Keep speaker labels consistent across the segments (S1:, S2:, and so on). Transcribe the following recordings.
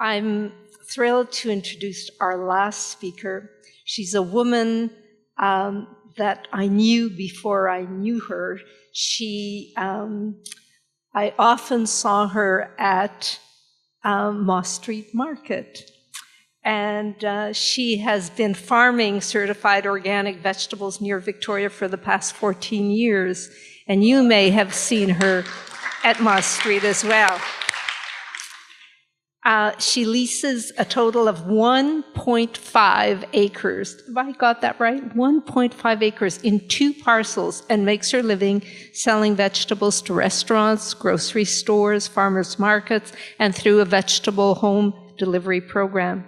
S1: I'm thrilled to introduce our last speaker. She's a woman that I knew before I knew her. I often saw her at Moss Street Market. And she has been farming certified organic vegetables near Victoria for the past 14 years. And you may have seen her at Moss Street as well. She leases a total of 1.5 acres. Have I got that right? 1.5 acres in 2 parcels, and makes her living selling vegetables to restaurants, grocery stores, farmers markets, and through a vegetable home delivery program.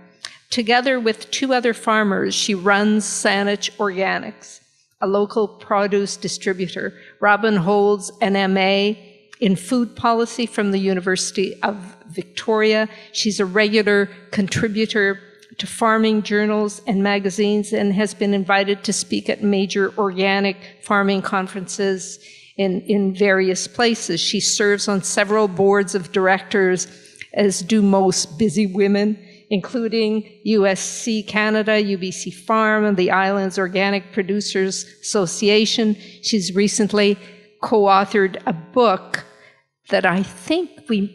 S1: Together with 2 other farmers, she runs Saanich Organics, a local produce distributor. Robin holds an MA in food policy from the University of Victoria. She's a regular contributor to farming journals and magazines and has been invited to speak at major organic farming conferences in various places. She serves on several boards of directors, as do most busy women, including USC Canada, UBC Farm, and the Islands Organic Producers Association. She's recently co-authored a book that I think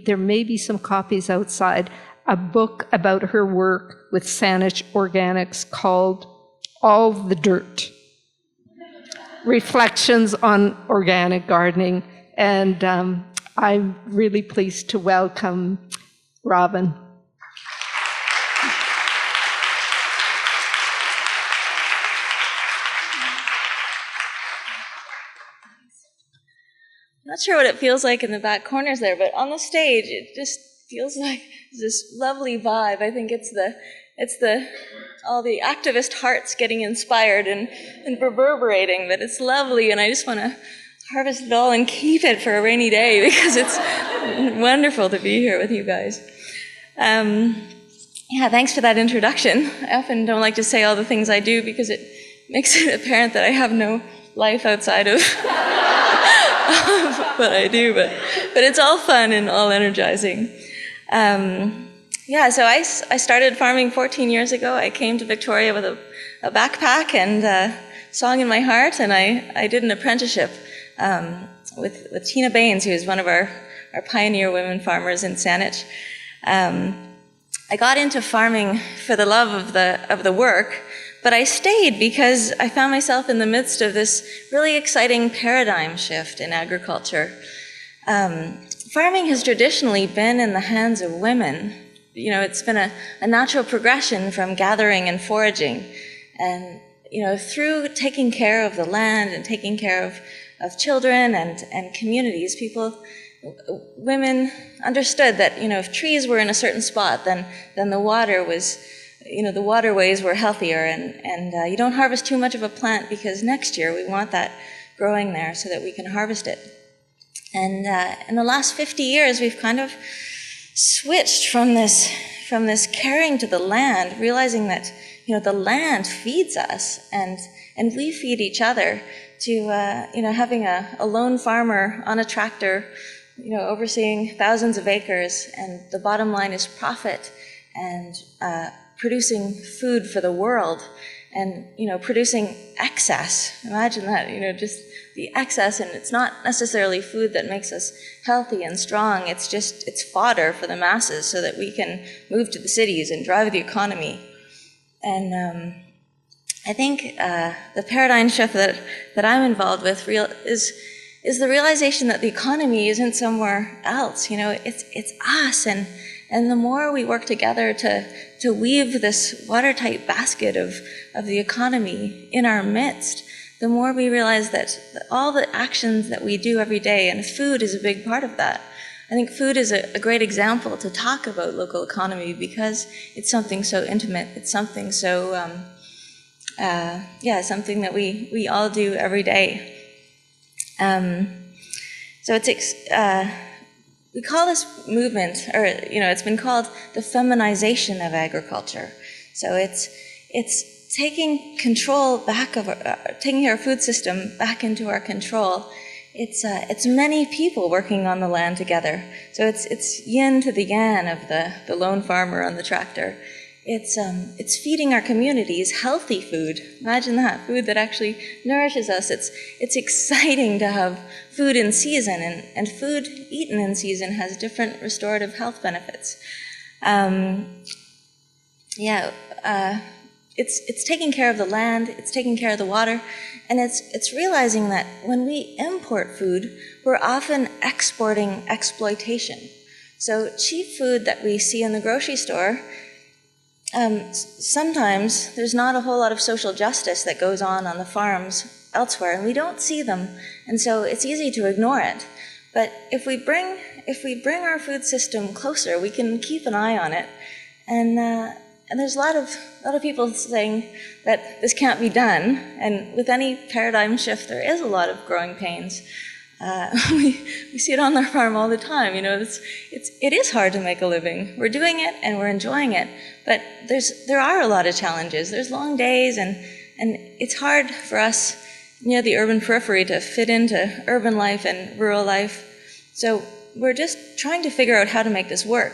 S1: there may be some copies outside, a book about her work with Saanich Organics called All the Dirt, Reflections on Organic Gardening. And I'm really pleased to welcome Robin.
S2: Not sure what it feels like in the back corners there, but on the stage, it just feels like this lovely vibe. I think it's all the activist hearts getting inspired and reverberating, but it's lovely, and I just want to harvest it all and keep it for a rainy day because it's wonderful to be here with you guys. Yeah, thanks for that introduction. I often don't like to say all the things I do because it makes it apparent that I have no life outside of what I do, but it's all fun and all energizing. Yeah, so I started farming 14 years ago. I came to Victoria with a backpack and a song in my heart, and I did an apprenticeship with Tina Baines, who is one of our pioneer women farmers in Saanich. I got into farming for the love of the work, but I stayed because I found myself in the midst of this really exciting paradigm shift in agriculture. Farming has traditionally been in the hands of women. You know, it's been a natural progression from gathering and foraging. And, you know, through taking care of the land and taking care of children and communities, women understood that, you know, if trees were in a certain spot, then the water was, you know, the waterways were healthier, and you don't harvest too much of a plant because next year we want that growing there so that we can harvest it. And in the last 50 years, we've kind of switched from this caring to the land, realizing that, you know, the land feeds us and we feed each other, to you know, having a lone farmer on a tractor, you know, overseeing thousands of acres, and the bottom line is profit and producing food for the world, and, you know, producing excess. Imagine that, you know, just the excess, and it's not necessarily food that makes us healthy and strong, it's fodder for the masses so that we can move to the cities and drive the economy. And I think the paradigm shift that I'm involved with is the realization that the economy isn't somewhere else. You know, it's us, and the more we work together to weave this watertight basket of the economy in our midst, the more we realize that all the actions that we do every day, and food is a big part of that. I think food is a great example to talk about local economy because it's something so intimate. It's something so, something that we all do every day. So we call this movement, or, you know, it's been called the feminization of agriculture. So it's taking control back of taking our food system back into our control it's many people working on the land together. So it's yin to the yang of the lone farmer on the tractor. It's feeding our communities healthy food. Imagine that, food that actually nourishes us. It's exciting to have food in season, and food eaten in season has different restorative health benefits. It's taking care of the land, it's taking care of the water, and it's realizing that when we import food, we're often exporting exploitation. So cheap food that we see in the grocery store, sometimes there's not a whole lot of social justice that goes on the farms elsewhere, and we don't see them, and so it's easy to ignore it. But if we bring our food system closer, we can keep an eye on it, and there's a lot of people saying that this can't be done, and with any paradigm shift, there is a lot of growing pains. We see it on our farm all the time. You know, it is hard to make a living. We're doing it and we're enjoying it, but there are a lot of challenges. There's long days, and it's hard for us near the urban periphery to fit into urban life and rural life. So we're just trying to figure out how to make this work.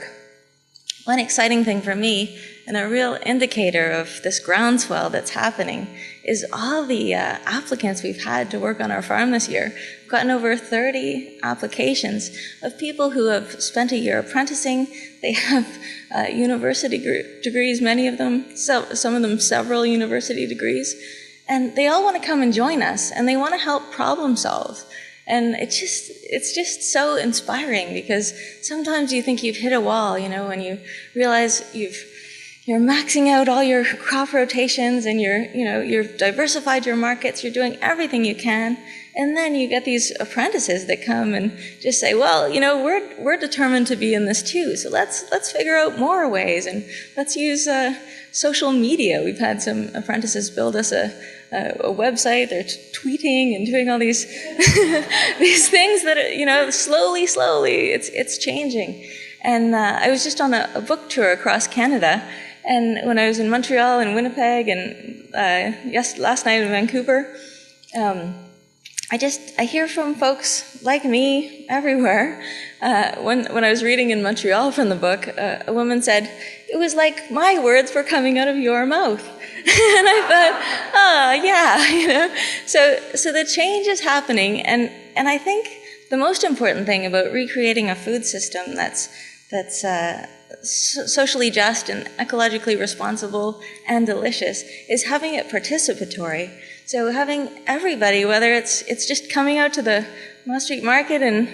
S2: One exciting thing for me, and a real indicator of this groundswell that's happening, is all the applicants we've had to work on our farm this year. We've gotten over 30 applications of people who have spent a year apprenticing. They have university degrees, many of them, some of them several university degrees, and they all want to come and join us, and they want to help problem solve. And it's just so inspiring, because sometimes you think you've hit a wall, you know, when you realize you're maxing out all your crop rotations, and you've diversified your markets, you're doing everything you can, and then you get these apprentices that come and just say, well, you know, we're determined to be in this too, so let's figure out more ways, and let's use social media. We've had some apprentices build us a website. They're tweeting and doing all these these things that, you know, slowly it's changing. And I was just on a book tour across Canada, and when I was in Montreal and Winnipeg and last night in Vancouver, I hear from folks like me everywhere. When I was reading in Montreal from the book, a woman said, "It was like my words were coming out of your mouth." And I thought, yeah, you know. So the change is happening, and I think the most important thing about recreating a food system that's socially just and ecologically responsible and delicious is having it participatory. So having everybody, whether it's just coming out to the Moss Street Market and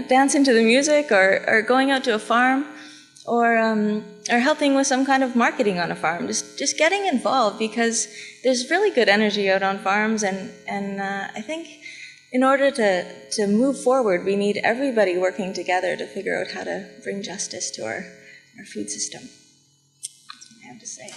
S2: dancing to the music, or going out to a farm, or helping with some kind of marketing on a farm, just getting involved, because there's really good energy out on farms, and I think in order to move forward, we need everybody working together to figure out how to bring justice to our food system. That's what I have to say.